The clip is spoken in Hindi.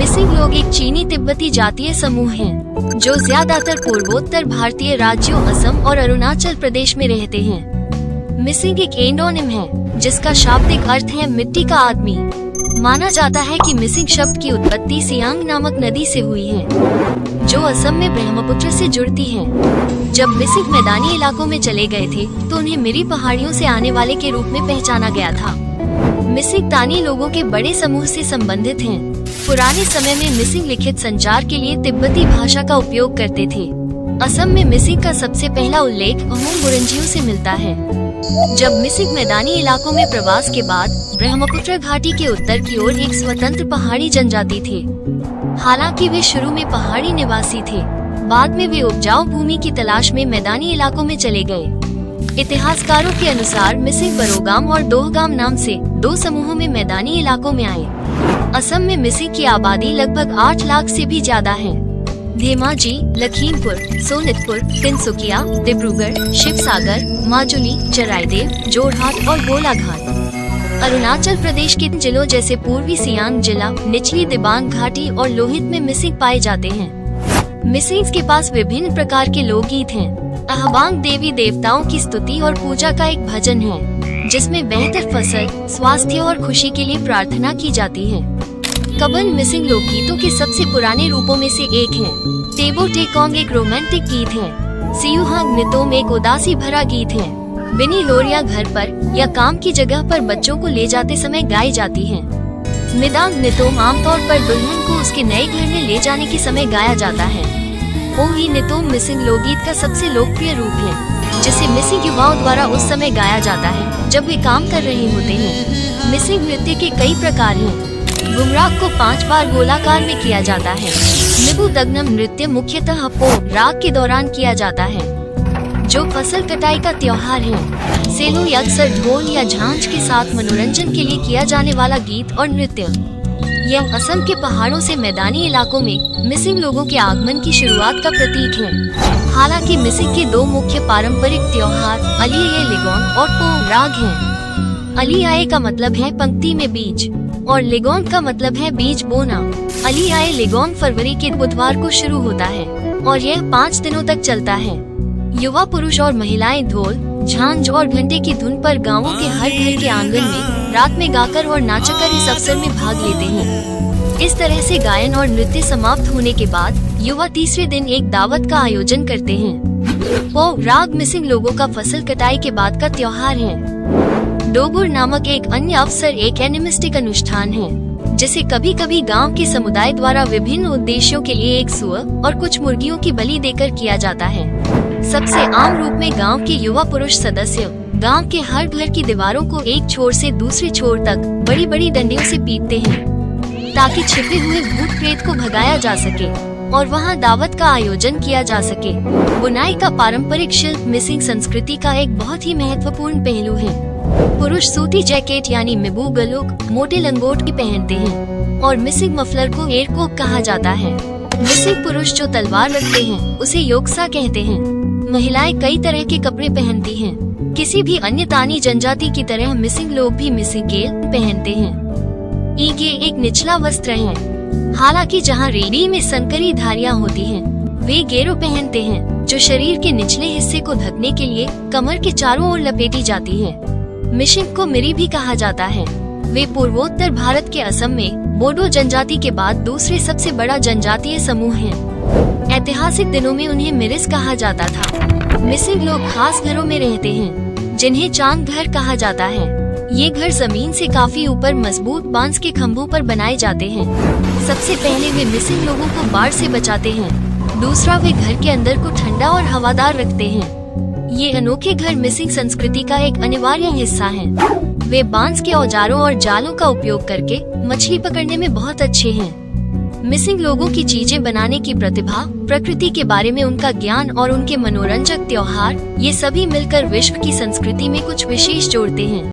मिसिंग लोग एक चीनी तिब्बती जातीय समूह हैं, जो ज्यादातर पूर्वोत्तर भारतीय राज्यों असम और अरुणाचल प्रदेश में रहते हैं। मिसिंग एक एंडोनिम है, जिसका शाब्दिक अर्थ है मिट्टी का आदमी। माना जाता है कि मिसिंग शब्द की उत्पत्ति सियांग नामक नदी से हुई है, जो असम में ब्रह्मपुत्र से जुड़ती है। जब मिसिंग मैदानी इलाकों में चले गए थे, तो उन्हें मिरी पहाड़ियों से आने वाले के रूप में पहचाना गया था। मिसिंग तानी लोगों के बड़े समूह से संबंधित हैं। पुराने समय में मिसिंग लिखित संचार के लिए तिब्बती भाषा का उपयोग करते थे। असम में मिसिंग का सबसे पहला उल्लेख अहोम बुरंजियों से मिलता है। जब मिसिंग मैदानी इलाकों में प्रवास के बाद ब्रह्मपुत्र घाटी के उत्तर की ओर एक स्वतंत्र पहाड़ी जनजाति थे। हालांकि वे शुरू में पहाड़ी निवासी थे, बाद में वे उपजाऊ भूमि की तलाश में मैदानी इलाकों में चले गए। इतिहासकारों के अनुसार मिसिंग बरोगाम और दोहगाम नाम से दो समूहों में मैदानी इलाकों में आए। असम में मिसिंग की आबादी लगभग 8 लाख से भी ज्यादा है। धेमाजी, लखीमपुर, सोनितपुर, तिनसुकिया, डिब्रूगढ़, शिवसागर, माजुली, चराइदेव, जोरहाट और गोलाघाट। अरुणाचल प्रदेश के जिलों जैसे पूर्वी सियांग जिला, निचली दिबांग घाटी और लोहित में मिसिंग पाए जाते हैं। मिसिंग्स के पास विभिन्न प्रकार के लोकगीत हैं। अहबांग देवी देवताओं की स्तुति और पूजा का एक भजन है, जिसमें बेहतर फसल, स्वास्थ्य और खुशी के लिए प्रार्थना की जाती है। कबन मिसिंग लोकगीतों के सबसे पुराने रूपों में से एक है। टेबो टेकोंग एक रोमांटिक गीत है। सियुहांग नितोम एक उदासी भरा गीत है। बिनी लोरिया घर पर या काम की जगह पर बच्चों को ले जाते समय गाई जाती है। मिदांग नितोम आमतौर पर दुल्हन को उसके नए घर में ले जाने के समय गाया जाता है। ओही नितोम मिसिंग लोकगीत का सबसे लोकप्रिय रूप है, जिसे मिसिंग युवाओं द्वारा उस समय गाया जाता है जब वे काम कर रहे होते हैं। मिसिंग नृत्य के कई प्रकार हैं। गुमराग को 5 बार गोलाकार में किया जाता है। निबू दगनम नृत्य मुख्यतः पो राग के दौरान किया जाता है, जो फसल कटाई का त्योहार है। सेलो अक्सर ढोल या झांझ के साथ मनोरंजन के लिए किया जाने वाला गीत और नृत्य। यह असम के पहाड़ों से मैदानी इलाकों में मिसिंग लोगों के आगमन की शुरुआत का प्रतीक है। हालांकि मिसिंग के दो मुख्य पारंपरिक त्योहार अलियाए लेगोन और पो राग हैं। अलियाए का मतलब है पंक्ति में बीज और लेगोन का मतलब है बीज बोना। अलियाए लेगोन फरवरी के बुधवार को शुरू होता है और यह 5 दिनों तक चलता है। युवा पुरुष और महिलाएं ढोल, झांझ और घंटे की धुन पर गांवों के हर घर के आंगन में रात में गाकर और नाचकर इस अवसर में भाग लेते हैं। इस तरह से गायन और नृत्य समाप्त होने के बाद युवा तीसरे दिन एक दावत का आयोजन करते हैं। पो राग मिसिंग लोगों का फसल कटाई के बाद का त्योहार है। डोगुर नामक एक अन्य अवसर एक एनिमिस्टिक अनुष्ठान है, जिसे कभी कभी गांव के समुदाय द्वारा विभिन्न उद्देश्यों के लिए एक सुअर और कुछ मुर्गियों की बलि देकर किया जाता है। सबसे आम रूप में गांव के युवा पुरुष सदस्य गांव के हर घर की दीवारों को एक छोर से दूसरे छोर तक बड़ी बड़ी डंडियों से पीटते हैं, ताकि छिपे हुए भूत प्रेत को भगाया जा सके और वहां दावत का आयोजन किया जा सके। बुनाई का पारंपरिक शिल्प मिसिंग संस्कृति का एक बहुत ही महत्वपूर्ण पहलू है। पुरुष सूती जैकेट यानी मिबू गलुक, मोटे लंगोट की पहनते हैं और मिसिंग मफलर को एयरकोक कहा जाता है। मिसिंग पुरुष जो तलवार रखते हैं उसे योक्सा कहते हैं। महिलाएं कई तरह के कपड़े पहनती हैं। किसी भी अन्य तानी जनजाति की तरह मिसिंग लोग भी मिसिंग गेल पहनते हैं। ईगे एक निचला वस्त्र है। हालांकि जहां रीढ़ी में संकरी धारियां होती हैं, वे गेरो पहनते हैं, जो शरीर के निचले हिस्से को ढकने के लिए कमर के चारों ओर लपेटी जाती है। मिसिंग को मिरी भी कहा जाता है। वे पूर्वोत्तर भारत के असम में बोडो जनजाति के बाद दूसरे सबसे बड़ा जनजातीय समूह हैं। ऐतिहासिक दिनों में उन्हें मिरिस कहा जाता था। मिसिंग लोग खास घरों में रहते हैं, जिन्हें चांग घर कहा जाता है। ये घर जमीन से काफी ऊपर मजबूत बांस के खम्भों पर बनाए जाते हैं। सबसे पहले वे मिसिंग लोगों को बाढ़ से बचाते हैं। दूसरा, वे घर के अंदर को ठंडा और हवादार रखते हैं। ये अनोखे घर मिसिंग संस्कृति का एक अनिवार्य हिस्सा हैं। वे बांस के औजारों और जालों का उपयोग करके मछली पकड़ने में बहुत अच्छे हैं। मिसिंग लोगों की चीजें बनाने की प्रतिभा, प्रकृति के बारे में उनका ज्ञान और उनके मनोरंजक त्योहार, ये सभी मिलकर विश्व की संस्कृति में कुछ विशेष जोड़ते हैं।